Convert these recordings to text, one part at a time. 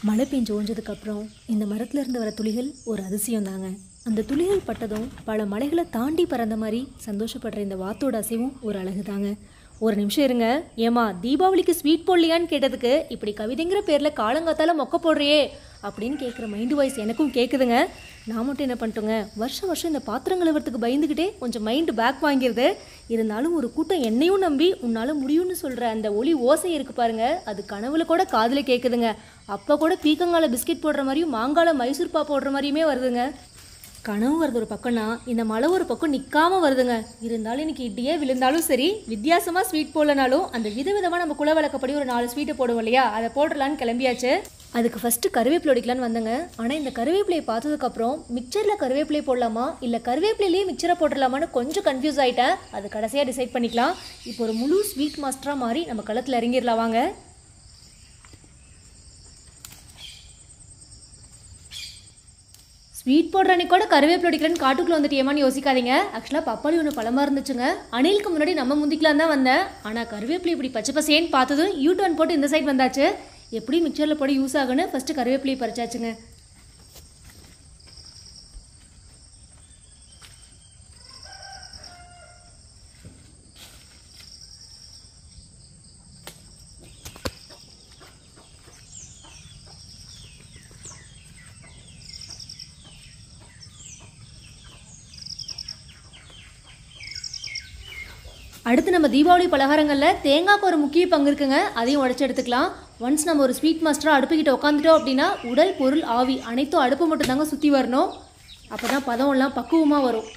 மழை பெஞ்சு ஓஞ்சதுக்கப்புறம் இந்த மரத்துலேருந்து வர துளிகள் ஒரு அதிசயம் தாங்க. அந்த துளிகள் பட்டதும் பல மலைகளை தாண்டி பறந்த மாதிரி சந்தோஷப்படுற இந்த வாத்தோட அசைவும் ஒரு அழகு தாங்க. ஒரு நிமிஷம் இருங்க, ஏமா தீபாவளிக்கு ஸ்வீட் போடலையான்னு கேட்டதுக்கு இப்படி கவிதைங்கிற பேரில் காலங்காத்தால மொக்க போடுறியே அப்படின்னு கேட்குற மைண்டு வாய்ஸ் எனக்கும் கேட்குதுங்க. நான் மட்டும் என்ன பண்ணிட்டோங்க, வருஷம் வருஷம் இந்த பாத்திரங்களை வரத்துக்கு பயந்துக்கிட்டே கொஞ்சம் மைண்டு பேக் வாங்கிடுது. இருந்தாலும் ஒரு கூட்டம் என்னையும் நம்பி உன்னால் முடியும்னு சொல்கிற அந்த ஒளி ஓசை இருக்குது பாருங்க, அது கனவுல கூட காதில் கேட்குதுங்க. அப்போ கூட பீக்கங்கால பிஸ்கெட் போடுற மாதிரியும் மாங்கால மைசூர்பா போடுற மாதிரியுமே வருதுங்க. கனவு வருது ஒரு பக்கம்னா இந்த மழை ஒரு பக்கம் நிற்காமல் வருதுங்க. இருந்தாலும் இன்னைக்கு இட்டியே விழுந்தாலும் சரி, வித்தியாசமாக ஸ்வீட் போடலனாலும் அந்த விதவிதமாக நம்ம குல வழக்கப்படி ஒரு 4 ஸ்வீட்டை போடுவோம் இல்லையா, அதை போடலான்னு கிளம்பியாச்சு. அதுக்கு ஃபஸ்ட்டு கருவேப்பிலை ஒடிக்கலான்னு வந்தேங்க. ஆனால் இந்த கருவேப்பிலையை பார்த்ததுக்கப்புறம் மிக்சரில் கருவேப்பிலை போடலாமா இல்லை கருவேப்பிலையிலேயே மிக்சரை போட்டுடலாமான்னு கொஞ்சம் கன்ஃபியூஸ் ஆகிட்டேன். அது கடைசியாக டிசைட் பண்ணிக்கலாம். இப்போ ஒரு முழு ஸ்வீட் மாஸ்டராக மாறி நம்ம களத்தில் இறங்கிடலாம் வாங்க. ஸ்வீட் போடுற அன்னைக்கு கூட கருவேப்பிலை அடிக்கிறேன்னு காட்டுக்குள்ளே வந்துட்டியேமான்னு யோசிக்காதீங்க. ஆக்சுவலாக பப்பாளி ஒன்று பழமாக இருந்துச்சுங்க. அணிலுக்கு முன்னாடி நம்ம முந்திக்கலாம் தான் வந்தேன். ஆனால் கருவேப்பிலை இப்படி பச்சை பசேன்னு பார்த்ததும் யூ-டர்ன் போட்டு இந்த சைட் வந்தாச்சு. எப்படி மிக்சரில் போட யூஸ் ஆகுன்னு ஃபஸ்ட்டு கருவேப்பிலையை பறிச்சாச்சுங்க. அடுத்து நம்ம தீபாவளி பலகாரங்களில் தேங்காய்க்கு ஒரு முக்கிய பங்கு இருக்குங்க. அதையும் உடச்சி எடுத்துக்கலாம். ஒன்ஸ் நம்ம ஒரு ஸ்வீட் மாஸ்டராக அடுப்புக்கிட்ட உட்காந்துட்டோம் அப்படின்னா உடல் பொருள் ஆவி அனைத்தும் அடுப்பு மட்டும் தாங்க சுற்றி வரணும். அப்போ தான் பதம் எல்லாம் பக்குவமாக வரும்.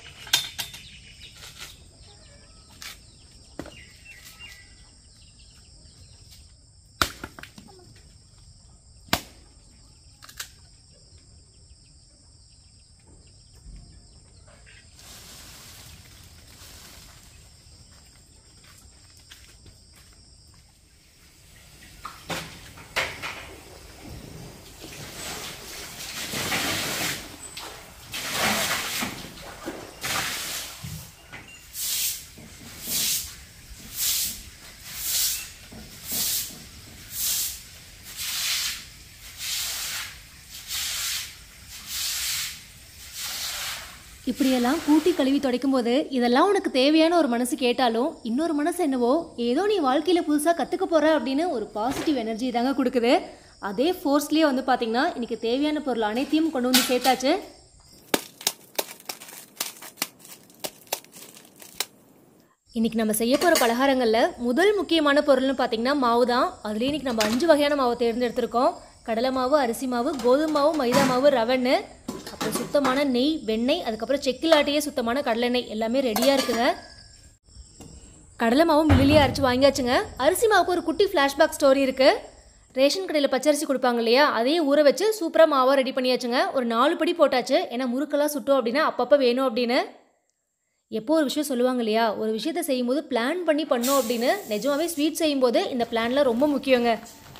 இப்படியெல்லாம் கூட்டி கழுவி துடைக்கும் போது இதெல்லாம் உனக்கு தேவையான ஒரு மனசு கேட்டாலும் இன்னொரு மனசு என்னவோ ஏதோ நீ வாழ்க்கையில் புதுசாக கற்றுக்க போகிற அப்படின்னு ஒரு பாசிட்டிவ் எனர்ஜி தாங்க கொடுக்குது. அதே ஃபோர்ஸ்லேயே வந்து பார்த்திங்கன்னா இன்றைக்கி தேவையான பொருள் அனைத்தையும் கொண்டு வந்து சேர்த்தாச்சு. இன்றைக்கி நம்ம செய்ய போகிற பலகாரங்களில் முதல் முக்கியமான பொருள்னு பார்த்திங்கன்னா மாவு தான். அதுலேயே இன்றைக்கி நம்ம 5 வகையான மாவு தேர்ந்தெடுத்திருக்கோம். கடலை மாவு, அரிசி மாவு, கோதுமை மாவு, மைதா மாவு, ரவன்னு, அப்புறம் சுத்தமான நெய், வெண்ணெய், அதுக்கப்புறம் செக்கிலாட்டியே சுத்தமான கடலெண்ணெய் எல்லாமே ரெடியாக இருக்குங்க. கடலை மாவும் மில்லிலேயே அரைச்சி வாங்கியாச்சுங்க. அரிசி மாவுக்கு ஒரு குட்டி ஃப்ளாஷ்பேக் ஸ்டோரி இருக்குது. ரேஷன் கடையில் பச்சரிசி கொடுப்பாங்க இல்லையா, அதையே ஊற வச்சு சூப்பராக மாவாக ரெடி பண்ணியாச்சுங்க. ஒரு 4 படி போட்டாச்சு. ஏன்னா முறுக்கெல்லாம் சுட்டோம் அப்படின்னா அப்பப்போ வேணும் அப்படின்னு. எப்போ ஒரு விஷயம் சொல்லுவாங்க இல்லையா, ஒரு விஷயத்தை செய்யும்போது பிளான் பண்ணி பண்ணோம் அப்படின்னு. நிஜமாவே ஸ்வீட் செய்யும்போது இந்த பிளான்லாம் ரொம்ப முக்கியங்க.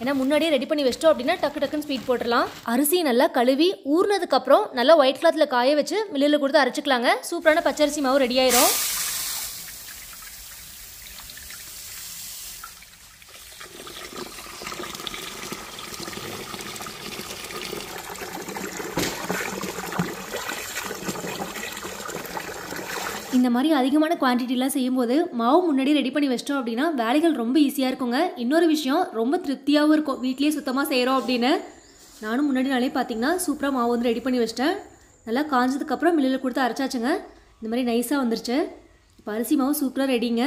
ஏன்னா முன்னாடியே ரெடி பண்ணி வச்சிட்டோம் அப்படின்னா டக்கு டக்குன்னு ஸ்வீட் போட்டுடலாம். அரிசி நல்லா கழுவி ஊறினதுக்கப்புறம் நல்லா ஒயிட் கிளாத்தில் காய வச்சு மில்லில் கொடுத்து அரைச்சிக்கலாங்க. சூப்பரான பச்சரிசி மாவு ரெடி ஆயிரும். இந்த மாதிரி அதிகமான குவான்டிட்டிலாம் செய்யும்போது மாவு முன்னாடி ரெடி பண்ணி வச்சிட்டோம் அப்படின்னா வேலைகள் ரொம்ப ஈஸியாக இருக்குங்க. இன்னொரு விஷயம், ரொம்ப திருப்தியாகவும் இருக்கும் வீட்லேயே சுத்தமாக செய்கிறோம் அப்படின்னு. நானும் முன்னாடி நாளே பார்த்திங்கன்னா சூப்பராக மாவு வந்து ரெடி பண்ணி வச்சிட்டேன். நல்லா காஞ்சதுக்கப்புறம் மில்லில் கொடுத்து அரைச்சாச்சுங்க. இந்த மாதிரி நைஸாக வந்துருச்சு. இப்போ அரிசி மாவு சூப்பராக ரெடிங்க.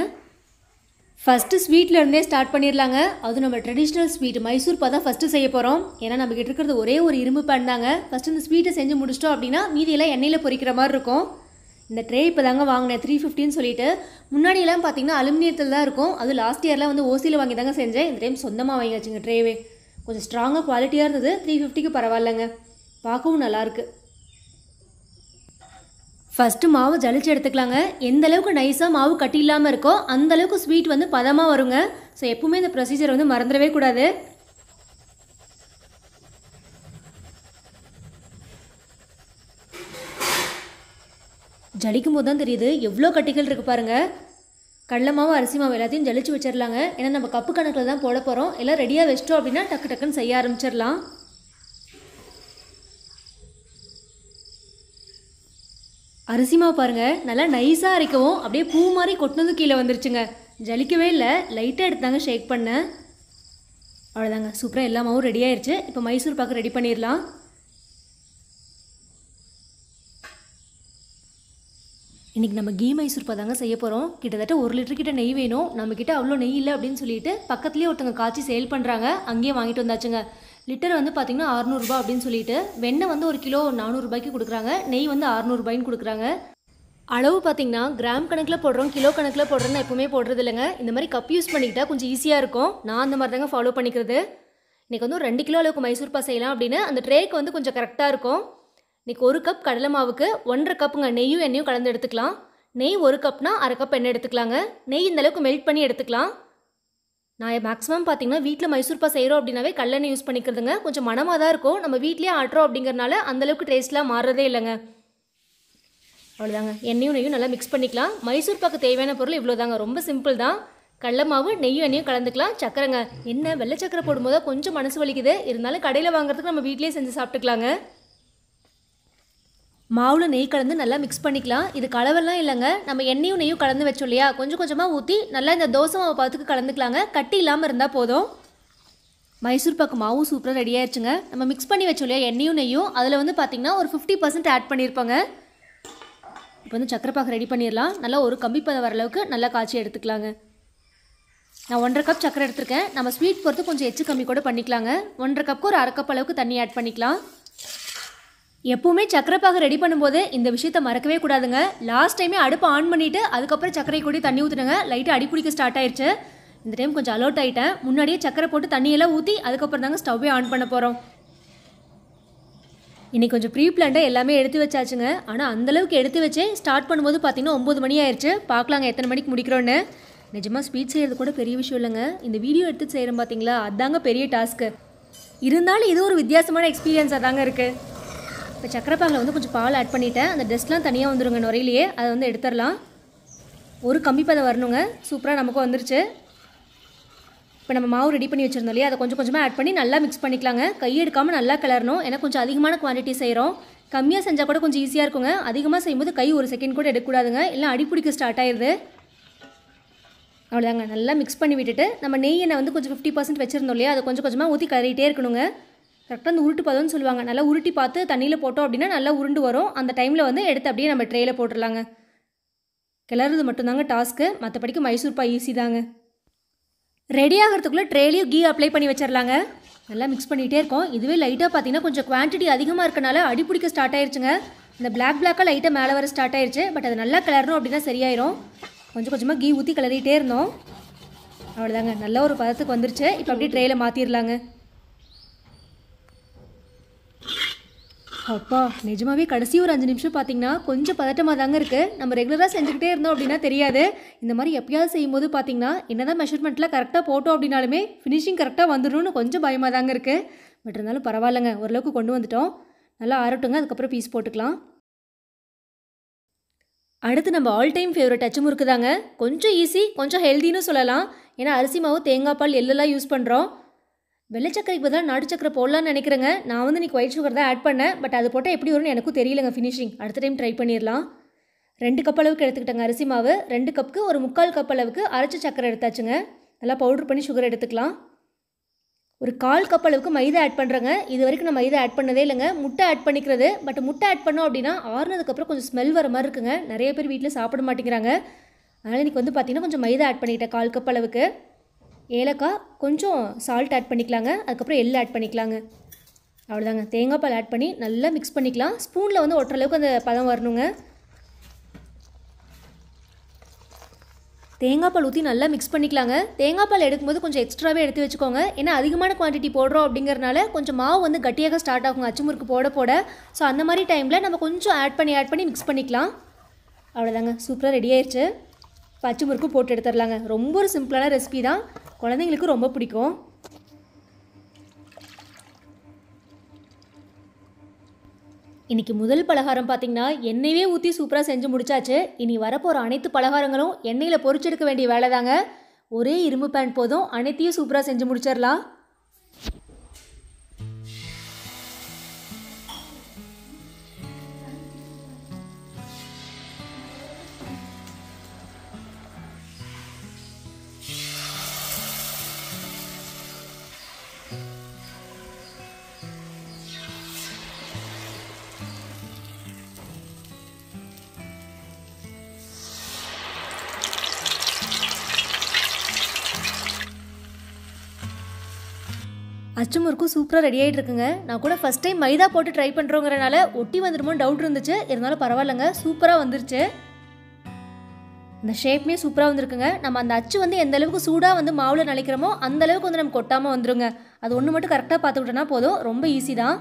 ஃபஸ்ட்டு ஸ்வீட்லேருந்தே ஸ்டார்ட் பண்ணிடலாங்க. அது நம்ம ட்ரெடிஷ்னல் ஸ்வீட் மைசூர்பா தான் ஃபஸ்ட்டு செய்ய போகிறோம். ஏன்னா நம்மக்கிட்ட இருக்கிறது ஒரே ஒரு இரும்பு பேன் தாங்க. ஃபஸ்ட்டு இந்த ஸ்வீட்டை செஞ்சு முடிச்சிட்டோம் அப்படின்னா மீதியெல்லாம் எண்ணெயில் பொரிக்கிற மாதிரி இருக்கும். இந்த ட்ரே இப்போ தாங்க வாங்கினேன் 350ன்னு சொல்லிட்டு. முன்னாடியெல்லாம் பார்த்தீங்கன்னா அலுமினியத்தில் தான் இருக்கும். அது லாஸ்ட் இயர்லாம் வந்து ஓசியில் வாங்கி தாங்க செஞ்சேன். இந்த டைம் சொந்தமாக வாங்கியாச்சுங்க ட்ரேவே. கொஞ்சம் ஸ்ட்ராங்காக குவாலிட்டியாக இருந்தது. 350க்கு பரவாயில்லைங்க, பார்க்கவும் நல்லாயிருக்கு. ஃபஸ்ட்டு மாவு ஜலிச்சு எடுத்துக்கலாங்க. எந்த அளவுக்கு நைஸாக மாவு கட்டி இல்லாமல் இருக்கோ அந்தளவுக்கு ஸ்வீட் வந்து பதமாக வருங்க. ஸோ எப்பவுமே இந்த ப்ரொசீஜர் வந்து மறந்துடவே கூடாது. ஜலிக்கும் போது தான் தெரியுது எவ்வளோ கட்டிகள் இருக்குது பாருங்கள். கடலை மாவு அரிசி மாவு எல்லாத்தையும் ஜலிச்சு வச்சிடலாங்க. ஏன்னா நம்ம கப்பு கணக்கில் தான் போட போகிறோம். எல்லாம் ரெடியாக வச்சிட்டோம் அப்படின்னா டக்கு டக்குன்னு செய்ய ஆரம்பிச்சிடலாம். அரிசி மாவு பாருங்கள் நல்லா நைஸாக அரைக்கவும் அப்படியே பூ மாதிரி கொட்டினது கீழே வந்துருச்சுங்க. ஜலிக்கவே இல்லை, லைட்டாக எடுத்தாங்க ஷேக் பண்ணேன். அவ்வளோதாங்க, சூப்பராக எல்லா மாவும் ரெடி ஆயிடுச்சு. இப்போ மைசூர் பாக்கு ரெடி பண்ணிடலாம். இன்றைக்கி நம்ம கீ மைசூர் பாதாங்க செய்ய போகிறோம். கிட்டத்தட்ட 1 லிட்டர் கிட்ட நெய் வேணும். நம்மக்கிட்ட அவ்வளோ நெய் இல்லை அப்படின்னு சொல்லிட்டு பக்கத்துலேயே ஒருத்தங்க காய்ச்சி சேல் பண்ணுறாங்க, அங்கேயே வாங்கிட்டு வந்தாச்சுங்க. லிட்டர் வந்து பார்த்திங்கன்னா 600 ரூபா அப்படின்னு சொல்லிட்டு. வெண்ணெய் வந்து 1 கிலோ 400 ரூபாய்க்கு கொடுக்குறாங்க, நெய் வந்து 600 ரூபாய்ன்னு கொடுக்குறாங்க. அளவு பார்த்திங்கன்னா கிராம் கணக்கில் போடுறோம், கிலோ கணக்கில் போடுறோன்னு எப்பவுமே போடுறது இல்லைங்க. இந்த மாதிரி கப் யூஸ் பண்ணிக்கிட்டால் கொஞ்சம் ஈஸியாக இருக்கும். நான் அந்த மாதிரி தாங்க ஃபாலோ பண்ணிக்கிறது. இன்றைக்கி வந்து ஒரு 2 கிலோ அளவுக்கு மைசூர் பா செய்யலாம் அப்படின்னு அந்த ட்ரேக்கு வந்து கொஞ்சம் கரெக்டாக இருக்கும். இன்றைக்கி 1 கப் கடலை மாவுக்கு 1.5 கப்புங்க நெய்யும் எண்ணெயும் கலந்து எடுத்துக்கலாம். நெய் 1 கப்னா 1/2 கப் எண்ணெய் எடுத்துக்கலாங்க. நெய் இந்த அளவுக்கு மெல்ட் பண்ணி எடுத்துக்கலாம். நான் மேக்ஸிமம் பார்த்திங்கன்னா வீட்டில் மைசூர் பா செய்கிறோம் அப்படின்னாவே கல்லெண்ணெய் யூஸ் பண்ணிக்கிறதுங்க. கொஞ்சம் மனமாக தான் இருக்கும். நம்ம வீட்லேயே ஆட்டுறோம் அப்படிங்கிறனால அந்தளவுக்கு டேஸ்ட்லாம் மாறுறதே இல்லைங்க. அவ்வளோதாங்க, எண்ணெயும் நெய்யும் நல்லா மிக்ஸ் பண்ணிக்கலாம். மைசூர் பாக்கு தேவையான பொருள் இவ்வளோ தாங்க, ரொம்ப சிம்பிள் தான். கடலை மாவு நெய்யும் எண்ணெயும் கலந்துக்கலாம். சக்கரைங்க, என்ன வெள்ளை சக்கரை போடும்போது கொஞ்சம் மனசு வலிக்குது, இருந்தாலும் கடையில் வாங்குறதுக்கு நம்ம வீட்லேயே செஞ்சு சாப்பிட்டுக்கலாங்க. மாவில் நெய் கலந்து நல்லா மிக்ஸ் பண்ணிக்கலாம். இது கலவெல்லாம் இல்லைங்க, நம்ம எண்ணெயும் நெய்யும் கலந்து வச்சோம் இல்லையா, கொஞ்சம் கொஞ்சமாக ஊற்றி நல்லா இந்த தோசை மாவு பார்த்துக்கு கலந்துக்கலாங்க. கட்டி இல்லாமல் இருந்தால் போதும். மைசூர் பாக்கு மாவும் சூப்பராக ரெடி ஆயிடுச்சுங்க. நம்ம மிக்ஸ் பண்ணி வச்சோம் இல்லையா எண்ணெயும் நெய்யும், அதில் வந்து பார்த்திங்கன்னா ஒரு 50% ஆட் பண்ணியிருப்பாங்க. இப்போ வந்து சக்கரை பாக்கு ரெடி பண்ணிடலாம். நல்லா ஒரு கம்பி பதம் வர அளவுக்கு நல்லா காய்ச்சி எடுத்துக்கலாங்க. நான் 1.5 கப் சக்கரை எடுத்திருக்கேன். நம்ம ஸ்வீட் பொறுத்து கொஞ்சம் எச்சு கம்மி கூட பண்ணிக்கலாங்க. 1.5 கப்புக்கு ஒரு 1/2 கப் அளவுக்கு தண்ணி ஆட் பண்ணிக்கலாம். எப்பவுமே சக்கரை பாகு ரெடி பண்ணும்போது இந்த விஷயத்த மறக்கவே கூடாதுங்க. லாஸ்ட் டைமே அடுப்பு ஆன் பண்ணிவிட்டு அதுக்கப்புறம் சக்கரை கூடி தண்ணி ஊற்றுனுங்க. லைட்டாக அடி பிடிக்க ஸ்டார்ட் ஆயிடுச்சு. இந்த டைம் கொஞ்சம் அலர்ட் ஆகிட்டேன். முன்னாடியே சக்கரை போட்டு தண்ணியெல்லாம் ஊற்றி அதுக்கப்புறம் தாங்க ஸ்டவ்வே ஆன் பண்ண போகிறோம். இன்றைக்கி கொஞ்சம் ப்ரீ பிளான்டாக எல்லாமே எடுத்து வச்சாச்சுங்க. ஆனால் அந்தளவுக்கு எடுத்து வச்சே ஸ்டார்ட் பண்ணும்போது பார்த்திங்கன்னா 9 மணி ஆயிடுச்சு. பார்க்கலாங்க எத்தனை மணிக்கு முடிக்கிறோன்னு. நிஜமாக ஸ்வீட் செய்கிறது கூட பெரிய விஷயம் இல்லைங்க. இந்த வீடியோ எடுத்து செய்கிறோம் பார்த்தீங்களா, அதாங்க பெரிய டாஸ்க்கு. இருந்தாலும் இது ஒரு வித்தியாசமான எக்ஸ்பீரியன்ஸாக தாங்க இருக்குது. இப்போ சக்கரை பாகில் வந்து கொஞ்சம் பால் ஆட் பண்ணிவிட்டேன். அந்த டஸ்ட்லாம் தனியாக வந்துடுங்க நுரையிலேயே, அதை வந்து எடுத்துடலாம். ஒரு கம்பி பதம் வரணுங்க. சூப்பராக நமக்கு வந்துருச்சு. இப்போ நம்ம மாவு ரெடி பண்ணி வச்சுருந்தோம் இல்லையா, அதை கொஞ்சம் கொஞ்சமாக ஆட் பண்ணி நல்லா மிக்ஸ் பண்ணிக்கலாங்க. கையெடுக்காமல் நல்லா கிளறணும். ஏன்னா கொஞ்சம் அதிகமான குவான்டிட்டி செய்கிறோம். கம்மியாக செஞ்சால் கூட கொஞ்சம் ஈஸியாக இருக்குங்க. அதிகமாக செய்யும்போது கை 1 செகண்ட் கூட எடுக்கக்கூடாதுங்க, இல்லை அடிப்பிடிக்க ஸ்டார்ட் ஆயிடுது. அவ்வளோதாங்க, நல்லா மிக்ஸ் பண்ணி விட்டுட்டு நம்ம நெய் எண்ணெய் வந்து கொஞ்சம் 50% வச்சுருந்தோம் இல்லையா, அதை கொஞ்சம் கொஞ்சமாக ஊற்றி கிளறிட்டே இருக்கணுங்க. கரெக்டாக அந்த உருட்டு பதம்னு சொல்லுவாங்க. நல்லா உருட்டி பார்த்து தண்ணியில் போட்டோம் அப்படின்னா நல்லா உருண்டு வரும். அந்த டைமில் வந்து எடுத்து அப்படியே நம்ம ட்ரேயில் போட்டுடலாங்க. கிளறது மட்டும்தாங்க டாஸ்க்கு, மற்றபடிக்கு மைசூர் பா ஈஸி தாங்க. ரெடி ஆகிறதுக்குள்ளே ட்ரேலையும் கீ அப்ளை பண்ணி வச்சிடலாங்க. நல்லா மிக்ஸ் பண்ணிகிட்டே இருக்கோம். இதுவே லைட்டாக பார்த்தீங்கன்னா கொஞ்சம் குவான்டிட்டி அதிகமாக இருக்கனால அடிப்பிடிக்க ஸ்டார்ட் ஆயிடுச்சுங்க. இந்த பிளாக்காக லைட்டாக மேலே வர ஸ்டார்ட் ஆயிடுச்சு. பட் அது நல்லா கிளறணும் அப்படின்னா சரியாயிரும். கொஞ்சம் கொஞ்சமாக கீ ஊற்றி கிளறிட்டே இருந்தோம். அவ்வளோதாங்க, நல்ல ஒரு பதத்துக்கு வந்துருச்சு. இப்போ அப்படியே ட்ரேயில் மாற்றிடலாங்க. அப்பா, நிஜமாவே கடைசி ஒரு 5 நிமிஷம் பார்த்தீங்கன்னா கொஞ்சம் பதட்டமாக தாங்க இருக்குது. நம்ம ரெகுலராக செஞ்சுக்கிட்டே இருந்தோம் அப்படின்னா தெரியாது. இந்த மாதிரி எப்பயாவது செய்யும்போது பார்த்தீங்கன்னா என்னதான் மெஷர்மெண்ட்டில் கரெக்டாக போட்டோம் அப்படின்னாலுமே ஃபினிஷிங் கரெக்டாக வந்துடும்னு கொஞ்சம் பயமாக தாங்க இருக்குது. பட் இருந்தாலும் பரவாயில்லைங்க, ஓரளவுக்கு கொண்டு வந்துட்டோம். நல்லா ஆறட்டுங்க, அதுக்கப்புறம் பீஸ் போட்டுக்கலாம். அடுத்து நம்ம ஆல் டைம் ஃபேவரட் அச்சு முறுக்கு தாங்க. கொஞ்சம் ஈஸி, கொஞ்சம் ஹெல்தின்னு சொல்லலாம். ஏன்னா அரிசி மாவு, தேங்காய் பால், எள்ளெல்லாம் யூஸ் பண்ணுறோம். வெள்ளை சக்கரைக்கு பதிலாக நாட்டு சக்கரை போடலான்னு நினைக்கிறேங்க. நான் வந்து இன்றைக்கி ஒயிட் சுகர் தான் ஆட் பண்ணேன். பட் அது போட்டால் எப்படி வரும்னு எனக்கும் தெரியலங்க ஃபினிஷிங். அடுத்த டைம் ட்ரை பண்ணிடலாம். 2 கப் அளவுக்கு எடுத்துக்கிட்டேங்க அரிசி மாவு. 2 கப்புக்கு ஒரு 3/4 கப் அளவுக்கு அரைச்ச சக்கரை எடுத்தாச்சுங்க. நல்லா பவுட்ரு பண்ணி சுகர் எடுத்துக்கலாம். ஒரு 1/4 கப் அளவுக்கு மைதா ஆட் பண்ணுறேங்க. இது வரைக்கும் நான் மைதா ஆட் பண்ணதே இல்லைங்க. முட்டை ஆட் பண்ணிக்கிறது. பட் முட்டை ஆட் பண்ணோம் அப்படின்னா ஆறுனதுக்கப்புறம் கொஞ்சம் ஸ்மெல் வர மாதிரி இருக்குங்க. நிறைய பேர் வீட்டில் சாப்பிட மாட்டேங்கிறாங்க. அதனால் இன்றைக்கி வந்து பார்த்திங்கன்னா கொஞ்சம் மைதா ஆட் பண்ணிக்கிட்டேன் 1/4 கப் அளவுக்கு. ஏலக்காய், கொஞ்சம் சால்ட் ஆட் பண்ணிக்கலாங்க. அதுக்கப்புறம் எள்ளு ஆட் பண்ணிக்கலாங்க. அவ்வளோதாங்க, தேங்காய் பால் ஆட் பண்ணி நல்லா மிக்ஸ் பண்ணிக்கலாம். ஸ்பூனில் வந்து ஒட்டுற அளவுக்கு அந்த பதம் வரணுங்க. தேங்காய் பால் ஊற்றி நல்லா மிக்ஸ் பண்ணிக்கலாங்க. தேங்காய் பால் எடுக்கும்போது கொஞ்சம் எக்ஸ்ட்ராவே எடுத்து வச்சுக்கோங்க. ஏன்னா அதிகமான குவான்டிட்டி போடுறோம் அப்படிங்கிறனால கொஞ்சம் மாவு வந்து கட்டியாக ஸ்டார்ட் ஆகுங்க அச்சு முறுக்கு போட போட. ஸோ அந்த மாதிரி டைமில் நம்ம கொஞ்சம் ஆட் பண்ணி மிக்ஸ் பண்ணிக்கலாம். அவ்வளோதாங்க, சூப்பராக ரெடி ஆயிடுச்சு. அச்சு முறுக்கு போட்டு எடுத்துடலாங்க. ரொம்ப ஒரு சிம்பிளான ரெசிபி தான், குழந்தைங்களுக்கு ரொம்ப பிடிக்கும். இன்றைக்கி முதல் பலகாரம் பார்த்திங்கன்னா எண்ணெயே ஊற்றி சூப்பராக செஞ்சு முடிச்சாச்சு. இனி வரப்போகிற அனைத்து பலகாரங்களும் எண்ணெயில் பொரிச்செடுக்க வேண்டிய வேலை தாங்க. ஒரே இரும்பு பேன் போதும், அனைத்தையும் சூப்பராக செஞ்சு முடிச்சிடலாம். அச்சுமுறுக்கும் சூப்பராக ரெடி ஆகிட்டு இருக்குங்க. நான் கூட ஃபஸ்ட் டைம் மைதா போட்டு ட்ரை பண்ணுறோங்கிறனால ஒட்டி வந்துடுமோன்னு டவுட் இருந்துச்சு. இருந்தாலும் பரவாயில்லைங்க, சூப்பராக வந்துருச்சு. இந்த ஷேப்புமே சூப்பராக வந்துருக்குங்க. நம்ம அந்த அச்சு வந்து எந்த அளவுக்கு சூடாக வந்து மாவில் நினைக்கிறோமோ அந்த அளவுக்கு வந்து நம்ம கொட்டாமல் வந்துருங்க. அது ஒன்று மட்டும் கரெக்டாக பார்த்துக்கிட்டோன்னா போதும், ரொம்ப ஈஸி தான்.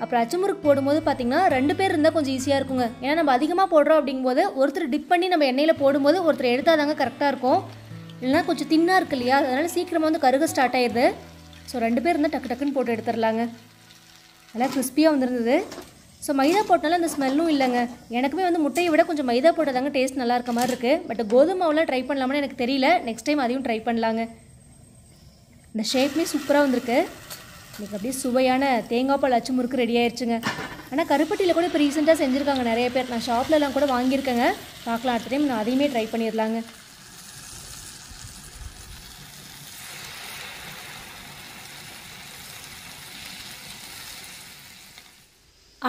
அப்புறம் அச்சுமுறுக்கு போடும்போது பார்த்திங்கன்னா 2 பேர் இருந்தால் கொஞ்சம் ஈஸியாக இருக்குங்க. ஏன்னா நம்ம அதிகமாக போடுறோம் அப்படிங்கும்போது ஒருத்தர் டிப் பண்ணி நம்ம எண்ணெயில் போடும்போது ஒருத்தர் எடுத்தாதாங்க கரெக்டாக இருக்கும். இல்லைனா கொஞ்சம் தின்னாக இருக்கு இல்லையா, அதனால் சீக்கிரமாக வந்து கருக ஸ்டார்ட் ஆயிடுது. ஸோ 2 பேர் இருந்தால் டக்கு டக்குன்னு போட்டு எடுத்துடலாங்க. நல்லா கிறிஸ்பியாக வந்துருந்தது. ஸோ மைதா போட்டனால அந்த ஸ்மெல்லும் இல்லைங்க. எனக்குமே வந்து முட்டையை விட கொஞ்சம் மைதா போட்டதாங்க டேஸ்ட் நல்லா இருக்க மாதிரி இருக்குது. பட் கோதுமை மாவுலாம் ட்ரை பண்ணலாமான்னு எனக்கு தெரியல. நெக்ஸ்ட் டைம் அதையும் ட்ரை பண்ணலாங்க. இந்த ஷேப்புமே சூப்பராக வந்திருக்கு. இன்றைக்கி அப்படியே சுவையான தேங்காய் பால் அச்சு முறுக்கு ரெடி ஆயிடுச்சுங்க. ஆனால் கருப்பட்டியில் கூட இப்போ ரீசெண்டாக செஞ்சுருக்காங்க நிறைய பேர். நான் ஷாப்லலாம் கூட வாங்கியிருக்கேங்க. பார்க்கலாம், அடுத்த டைம் நான் அதையுமே ட்ரை பண்ணிடலாங்க.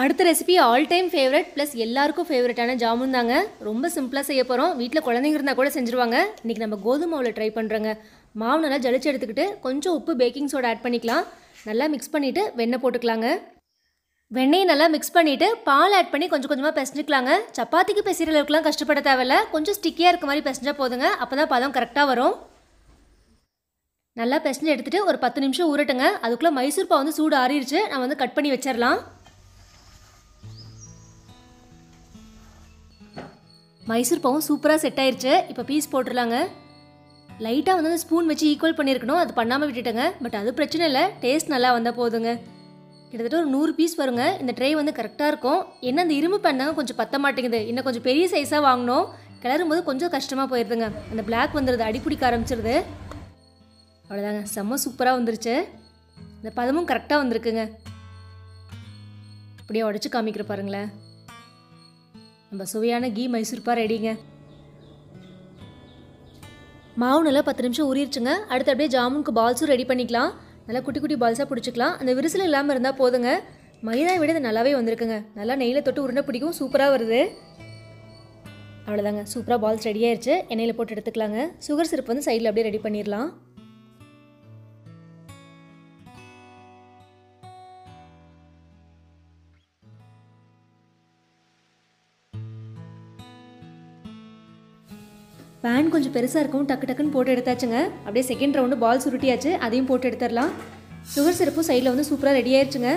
அடுத்த recipe all time favourite plus எல்லாருக்கும் ஃபேவரட்டான ஜாமுன் தாங்க. ரொம்ப சிம்பிளாக செய்ய போகிறோம். வீட்டில் குழந்தைங்க இருந்தால் கூட செஞ்சுருவாங்க. இன்றைக்கி நம்ம கோதுமை மாவில் ட்ரை பண்ணுறோங்க. மாவு நல்லா ஜலிச்சு எடுத்துக்கிட்டு கொஞ்சம் உப்பு பேக்கிங் சோடா ஆட் பண்ணிக்கலாம். நல்லா மிக்ஸ் பண்ணிவிட்டு வெண்ணெய் போட்டுக்கலாங்க. வெண்ணெயை நல்லா மிக்ஸ் பண்ணிவிட்டு பால் ஆட் பண்ணி கொஞ்சம் கொஞ்சமாக பிசைஞ்சிக்கலாங்க. சப்பாத்திக்கு பிசைகிற அளவுக்குலாம் கஷ்டப்பட தேவையில்ல. கொஞ்சம் ஸ்டிக்கியாக இருக்க மாதிரி பிசைஞ்சா போதுங்க. அப்போ தான் பதம் கரெக்டாக வரும். நல்லா பிசைஞ்சு எடுத்துகிட்டு ஒரு 10 நிமிஷம் ஊறட்டுங்க. அதுக்குள்ளே மைசூர் பாவு வந்து சூடு ஆறிடுச்சு. நான் வந்து கட் பண்ணி வச்சிடலாம். மைசூர் பாவும் சூப்பராக செட் ஆயிடுச்சு. இப்போ பீஸ் போட்டுடலாங்க. லைட்டாக வந்து ஸ்பூன் வச்சு ஈக்குவல் பண்ணியிருக்கணும், அது பண்ணாமல் விட்டுட்டேங்க. பட் அது பிரச்சனை இல்லை, டேஸ்ட் நல்லா வந்தால் போதுங்க. கிட்டத்தட்ட ஒரு 100 பீஸ் வருங்க. இந்த ட்ரே வந்து கரெக்டாக இருக்கும். என்ன அந்த இரும்பு பண்ணாங்க கொஞ்சம் பத்த மாட்டேங்குது. இன்னும் கொஞ்சம் பெரிய சைஸாக வாங்கினோம். கிளறும் போது கொஞ்சம் கஷ்டமாக போயிடுதுங்க. அந்த பிளாக் வந்துடுது, அடிப்பிடிக்க ஆரம்பிச்சிருது. அவ்வளோதாங்க, செம்ம சூப்பராக வந்துருச்சு. இந்த பதமும் கரெக்டாக வந்திருக்குங்க. அப்படியே உடச்சி காமிக்கிற பாருங்களேன். நம்ம சுவையான கீ மைசூர்பா ரெடிங்க. மாவு நல்லா 10 நிமிஷம் ஊறிடுச்சுங்க. அடுத்து அப்படியே ஜாமுனுக்கு பால்ஸும் ரெடி பண்ணிக்கலாம். நல்லா குட்டி குட்டி பால்ஸாக பிடிச்சிக்கலாம். அந்த விரிசல் இல்லாமல் இருந்தால் போதுங்க. மைதா விட இது நல்லாவே வந்திருக்குங்க. நல்லா நெய்யில் தொட்டு உருண்டை பிடிக்கும், சூப்பராக வருது. அவ்வளோதாங்க, சூப்பராக பால்ஸ் ரெடி ஆயிடுச்சு. எண்ணெயில் போட்டு எடுத்துக்கலாங்க. சுகர் சிரப் வந்து சைடில் அப்படியே ரெடி பண்ணிடலாம். பேன் கொஞ்சம் பெருசாக இருக்கும், டக்கு டக்குன்னு போட்டு எடுத்தாச்சுங்க. அப்படியே செகண்ட் ரவுண்டு பால் சுருட்டியாச்சு, அதையும் போட்டு எடுத்துடலாம். சுகர் சிரப்பும் சைடில் வந்து சூப்பராக ரெடி ஆயிடுச்சுங்க.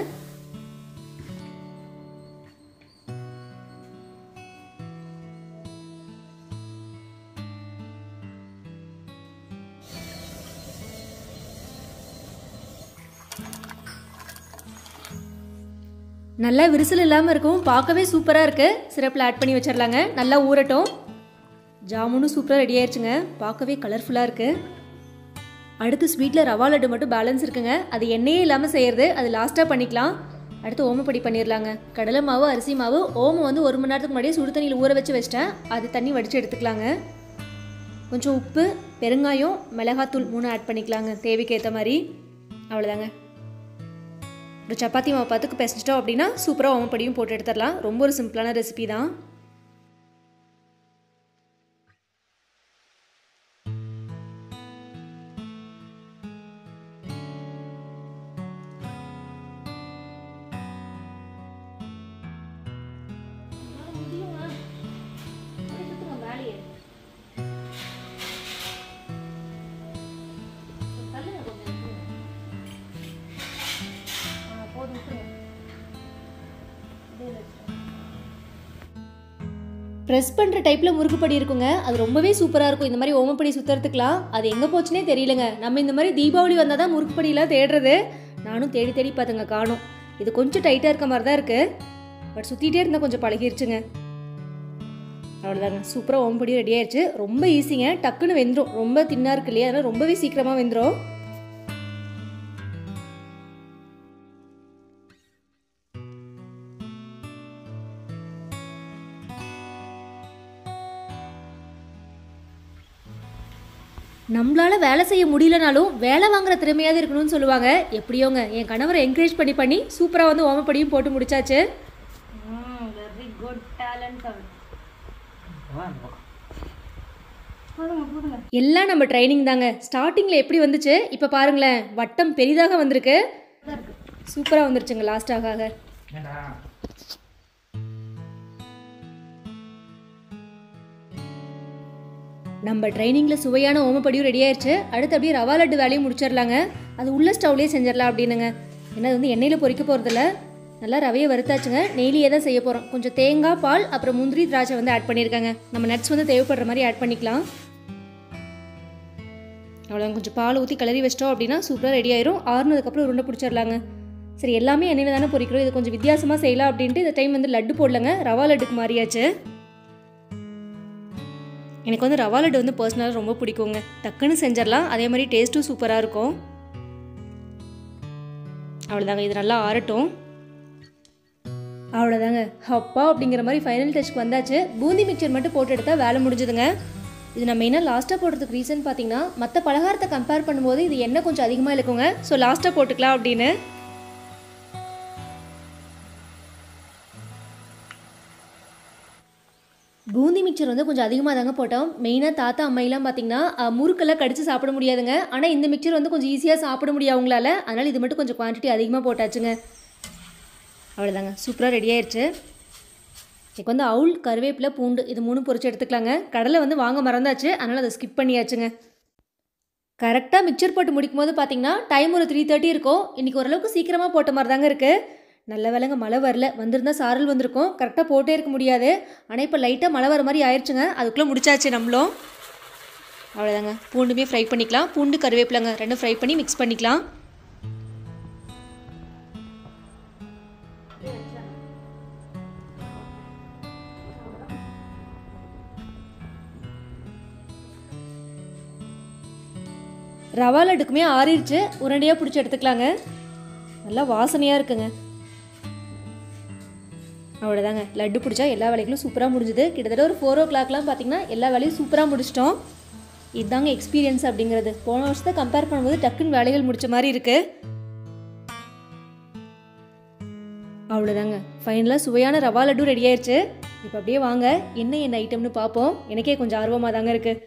நல்லா விரிசல் இல்லாமல் இருக்கும், பார்க்கவே சூப்பராக இருக்குது. சிரப்பில் ஆட் பண்ணி வச்சிடலாங்க. நல்லா ஊறட்டும். ஜாமுனும் சூப்பராக ரெடி ஆயிடுச்சுங்க. பார்க்கவே கலர்ஃபுல்லாக இருக்குது. அடுத்து ஸ்வீட்டில் ரவா லட்டு மட்டும் பேலன்ஸ் இருக்குங்க. அது எண்ணெயே இல்லாமல் செய்கிறது, அது லாஸ்ட்டாக பண்ணிக்கலாம். அடுத்து ஓமப்பொடி பண்ணிடலாங்க. கடலை மாவு, அரிசி மாவு, ஓமம் வந்து 1 மணி நேரத்துக்கு முன்னாடியே சுடு தண்ணியில் ஊற வச்சு வச்சிட்டேன். அது தண்ணி வடித்து எடுத்துக்கலாங்க. கொஞ்சம் உப்பு, பெருங்காயம், மிளகாத்தூள் 3 ஆட் பண்ணிக்கலாங்க தேவைக்கு ஏற்ற மாதிரி. அவ்வளோதாங்க. ஒரு சப்பாத்தி மாவு பார்த்துக்கு பிசைச்சிட்டோம் அப்படின்னா சூப்பராக ஓமப்பொடியும் போட்டு எடுத்துடலாம். ரொம்ப ஒரு சிம்பிளான ரெசிபி தான். ப்ரெஸ் பண்ணுற டைப்பில் முறுக்குப்படி இருக்குங்க. அது ரொம்பவே சூப்பராக இருக்கும். இந்த மாதிரி ஓமப்படி சுற்றுறதுக்கலாம். அது எங்கே போச்சுனே தெரியலங்க. நம்ம இந்த மாதிரி தீபாவளி வந்தால் தான் முறுக்குப்படியெலாம் தேடுறது. நானும் தேடி தேடி பார்த்துங்க, காணும். இது கொஞ்சம் டைட்டாக இருக்க மாதிரி தான் இருக்குது. பட் சுற்றிட்டே இருந்தால் கொஞ்சம் பழகிருச்சுங்க. அவ்வளோதாங்க, சூப்பராக ஓமப்படி ரெடி ஆயிடுச்சு. ரொம்ப ஈஸிங்க, டக்குன்னு வெந்துடும். ரொம்ப தின்னாக இருக்கு இல்லையா, அதனால் ரொம்பவே சீக்கிரமாக வெந்துடும். நம்மளால் வேலை செய்ய முடியலனாலும் வேலை வாங்குற திறமையாவது இருக்கணும்னு சொல்லுவாங்க. எப்படியோங்க என் கணவரை என்கரேஜ் பண்ணி சூப்பராக வந்து ஓமப்படியும் போட்டு முடிச்சாச்சு. Very good talent. எல்லாம் நம்ம ட்ரைனிங் தாங்க. ஸ்டார்டிங்கில் எப்படி வந்துச்சு இப்போ பாருங்களேன், வட்டம் பெரிதாக வந்திருக்கு. சூப்பராக வந்துருச்சுங்க லாஸ்ட்டாக. நம்ம ட்ரைனிங்கில் சுவையான ஓமப்படியும் ரெடி ஆயிடுச்சு. அடுத்து அப்படியே ரவா லட்டு வேலையும் முடிச்சிடலாங்க. அது உள்ள ஸ்டவ்லேயே செஞ்சிடலாம் அப்படின்னுங்க. ஏன்னா அது வந்து எண்ணெயில் பொரிக்க போகிறதில்ல. நல்லா ரவையை வறுத்தாச்சுங்க. நெய்லியே தான் செய்ய போகிறோம். கொஞ்சம் தேங்காய் பால் அப்புறம் முந்திரி திராட்சை வந்து ஆட் பண்ணியிருக்காங்க. நம்ம நட்ஸ் வந்து தேவைப்படுற மாதிரி ஆட் பண்ணிக்கலாம். அவ்வளோ கொஞ்சம் பால் ஊற்றி கிளறி வச்சிட்டோம் அப்படின்னா சூப்பராக ரெடி ஆயிரும். ஆறுனதுக்கப்புறம் உருண்டை பிடிச்சிடலாங்க. சரி, எல்லாமே எண்ணெயில் தானே பொரிக்கிறோம், இது கொஞ்சம் வித்தியாசமாக செய்யலாம் அப்படின்ட்டு இந்த டைம் வந்து லட்டு போடலங்க, ரவா லட்டுக்கு மாறியாச்சு. எனக்கு வந்து ரவா லட்டு வந்து பர்சனலாக ரொம்ப பிடிக்குங்க. டக்குன்னு செஞ்சிடலாம், அதே மாதிரி டேஸ்ட்டும் சூப்பராக இருக்கும். அவ்வளோதாங்க, இது நல்லா ஆறட்டும். அவ்வளோதாங்க, அப்பா அப்படிங்கிற மாதிரி ஃபைனல் டச்சுக்கு வந்தாச்சு. பூந்தி மிக்சர் மட்டும் போட்டு எடுத்தால் வேலை முடிஞ்சுதுங்க. இது நம்ம மெயினாக லாஸ்ட்டாக போடுறதுக்கு ரீசன் பார்த்தீங்கன்னா, மற்ற பலகாரத்தை கம்பேர் பண்ணும்போது இது எண்ணெய் கொஞ்சம் அதிகமாக இருக்குங்க. ஸோ லாஸ்ட்டாக போட்டுக்கலாம் அப்படின்னு. பூந்தி மிக்சர் வந்து கொஞ்சம் அதிகமாக தாங்க போட்டோம். மெயினாக தாத்தா அம்மையெல்லாம் பார்த்தீங்கன்னா முறுக்கெல்லாம் கடிச்சு சாப்பிட முடியாதுங்க. ஆனால் இந்த மிக்சர் வந்து கொஞ்சம் ஈஸியாக சாப்பிட முடியும் அவங்களால. அதனால் இது மட்டும் கொஞ்சம் குவான்டிட்டி அதிகமாக போட்டாச்சுங்க. அவ்வளோதாங்க, சூப்பராக ரெடி ஆயிடுச்சு. எனக்கு வந்து அவுள், கருவேப்பிலை, பூண்டு இது 3 பொரிச்சு எடுத்துக்கலாங்க. கடலை வந்து வாங்க மறந்தாச்சு, அதனால் அதை ஸ்கிப் பண்ணியாச்சுங்க. கரெக்டாக மிக்சர் போட்டு முடிக்கும் போது பார்த்தீங்கன்னா டைம் ஒரு 3:30 இருக்கும். இன்றைக்கி ஓரளவுக்கு சீக்கிரமாக போட்ட மாதிரி தாங்க இருக்குது. நல்ல வேலைங்க, மழை வரல. வந்திருந்தால் சாரல் வந்திருக்கும், கரெக்டாக போட்டே இருக்க முடியாது. ஆனால் இப்போ லைட்டாக மழை வர மாதிரி ஆயிடுச்சுங்க. அதுக்குள்ளே முடிச்சாச்சு நம்மளும். அவ்வளோதாங்க, பூண்டுமே ஃப்ரை பண்ணிக்கலாம். பூண்டு கருவேப்பிலைங்க ரெண்டும் ஃப்ரை பண்ணி மிக்ஸ் பண்ணிக்கலாம். ரவா லட்டுக்குமே ஆறிடுச்சு, உருண்டையாக பிடிச்சி எடுத்துக்கலாங்க. நல்லா வாசனையாக இருக்குங்க. அவ்வளோதாங்க, லட்டு பிடிச்சா எல்லா வேலைகளும் சூப்பராக முடிஞ்சுது. கிட்டத்தட்ட ஒரு 4 o'clockலாம் பார்த்தீங்கன்னா எல்லா வேலையும் சூப்பராக முடிச்சிட்டோம். இதுதாங்க எக்ஸ்பீரியன்ஸ் அப்படிங்கிறது. போன வருஷத்தை கம்பேர் பண்ணும்போது டக்குன்னு வேலைகள் முடிச்ச மாதிரி இருக்குது. அவ்வளோதாங்க, ஃபைனலாக சுவையான ரவா லட்டு ரெடி ஆயிடுச்சு. இப்போ அப்படியே வாங்க என்ன ஐட்டம்னு பார்ப்போம். எனக்கே கொஞ்சம் ஆர்வமாக தாங்க இருக்குது.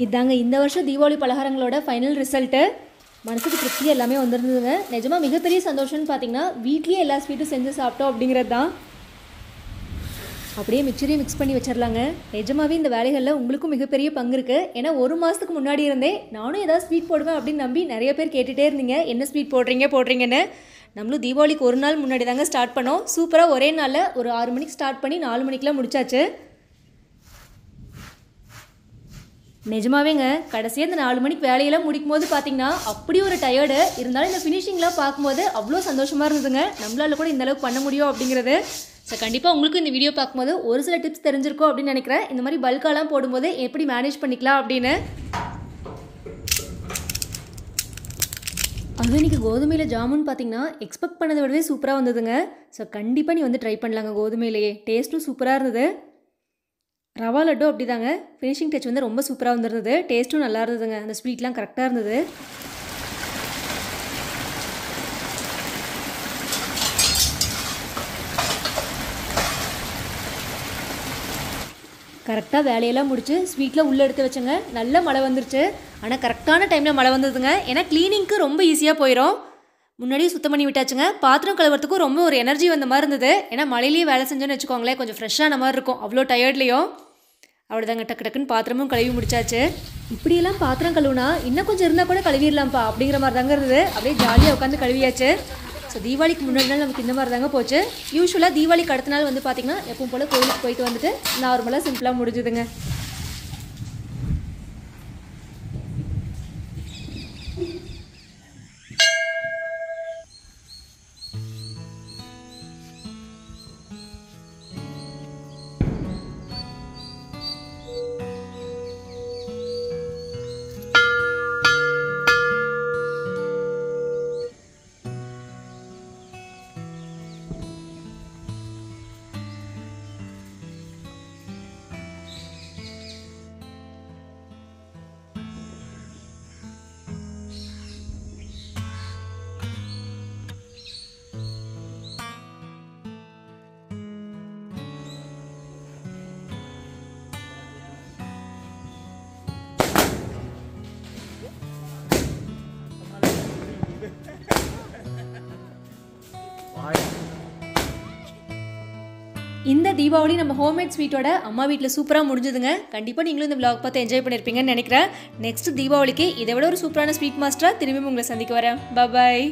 இதாங்க இந்த வருஷம் தீபாவளி பலகாரங்களோட ஃபைனல் ரிசல்ட்டு. மனசுக்கு திருப்தி எல்லாமே வந்துருந்ததுங்க. நிஜமாக மிகப்பெரிய சந்தோஷம்னு பார்த்தீங்கன்னா வீட்லேயே எல்லா ஸ்வீட்டும் செஞ்சு சாப்பிட்டோம் அப்படிங்கிறது தான். அப்படியே மிக்சரையும் மிக்ஸ் பண்ணி வச்சிடலாங்க. நிஜமாகவே இந்த வேலைகளில் உங்களுக்கும் மிகப்பெரிய பங்கு இருக்குது. ஏன்னா 1 மாதத்துக்கு முன்னாடி இருந்தே நானும் ஏதாவது ஸ்வீட் போடுவேன் அப்படின்னு நம்பி நிறைய பேர் கேட்டுகிட்டே இருந்தீங்க, என்ன ஸ்வீட் போடுறீங்கன்னு. நம்மளும் தீபாவளிக்கு 1 நாள் முன்னாடி தாங்க ஸ்டார்ட் பண்ணோம். சூப்பராக ஒரே நாளில் ஒரு 6 மணிக்கு ஸ்டார்ட் பண்ணி 4 மணிக்கெலாம் முடிச்சாச்சு. நிஜமாவேங்க கடைசியாக இந்த 4 மணிக்கு வேலையெல்லாம் முடிக்கும் போது பார்த்தீங்கன்னா அப்படி ஒரு டயர்டு இருந்தாலும் இந்த ஃபினிஷிங்லாம் பார்க்கும்போது அவ்வளோ சந்தோஷமாக இருந்ததுங்க. நம்மளால கூட இந்த அளவுக்கு பண்ண முடியும் அப்படிங்கிறது. ஸோ கண்டிப்பாக உங்களுக்கு இந்த வீடியோ பார்க்கும்போது ஒரு சில டிப்ஸ் தெரிஞ்சிருக்கும் அப்படின்னு நினைக்கிறேன். இந்த மாதிரி பல்காலாம் போடும்போது எப்படி மேனேஜ் பண்ணிக்கலாம் அப்படின்னு. அதுவும் இன்றைக்கி கோதுமையில் ஜாமுன் பார்த்தீங்கன்னா எக்ஸ்பெக்ட் பண்ணதை விடவே சூப்பராக வந்ததுங்க. ஸோ கண்டிப்பாக நீ வந்து ட்ரை பண்ணலாங்க. கோதுமையிலேயே டேஸ்ட்டும் சூப்பராக இருந்தது. ரவா லட்டும் அப்படி தாங்க, ஃபினிஷிங் டச் வந்து ரொம்ப சூப்பராக வந்துருந்தது. டேஸ்ட்டும் நல்லா இருந்ததுங்க. அந்த ஸ்வீட்லாம் கரெக்டாக இருந்தது. கரெக்டாக வேலையெல்லாம் முடிச்சு ஸ்வீட்டில் உள்ளே எடுத்து வச்சேங்க. நல்ல மழை வந்துருச்சு. ஆனால் கரெக்டான டைமில் மழை வந்ததுங்க. ஏன்னா க்ளீனிங்க்கு ரொம்ப ஈஸியாக போயிடும். முன்னாடியே சுத்தம் பண்ணி விட்டாச்சுங்க. பாத்திரம் கழுவுறதுக்கும் ரொம்ப ஒரு எனர்ஜி வந்த மாதிரி இருந்தது. ஏன்னா மழையிலேயே வேலை செஞ்சோன்னு வச்சுக்கோங்களேன், கொஞ்சம் ஃப்ரெஷ்ஷான மாதிரி இருக்கும் அவ்வளோ டயர்ட்லேயும். அவ்வளோதாங்க, டக்கு டக்குன்னு பாத்திரமும் கழுவி முடிச்சாச்சு. இப்படியெல்லாம் பாத்திரம் கழுவுனா இன்னும் கொஞ்சம் இருந்தால் கூட கழுவிடலாம்ப்பா அப்படிங்கிற மாதிரி தாங்க இருந்தது. அப்படியே ஜாலியாக உட்காந்து கழுவியாச்சு. ஸோ தீபாவளிக்கு முன்னாடி நாள் நமக்கு இந்த மாதிரி தாங்க போச்சு. யூஸ்வலாக தீபாவளிக்கு அடுத்த நாள் வந்து பார்த்திங்கன்னா எப்பவும் போல் கோயிலுக்கு போயிட்டு வந்துட்டு நார்மலாக சிம்பிளாக முடிஞ்சுதுங்க. இந்த தீபாவளி நம்ம ஹோம்மேட் ஸ்வீட்டோட அம்மா வீட்டில் சூப்பராக முடிஞ்சதுங்க. கண்டிப்பாக நீங்களும் இந்த vlog பார்த்து என்ஜாய் பண்ணியிருப்பீங்கன்னு நினைக்கிறேன். நெக்ஸ்ட் தீபாவளிக்கு இதை விட ஒரு சூப்பரான ஸ்வீட் மாஸ்டராக திரும்பியும் உங்களை சந்திக்க வரேன். பாய்.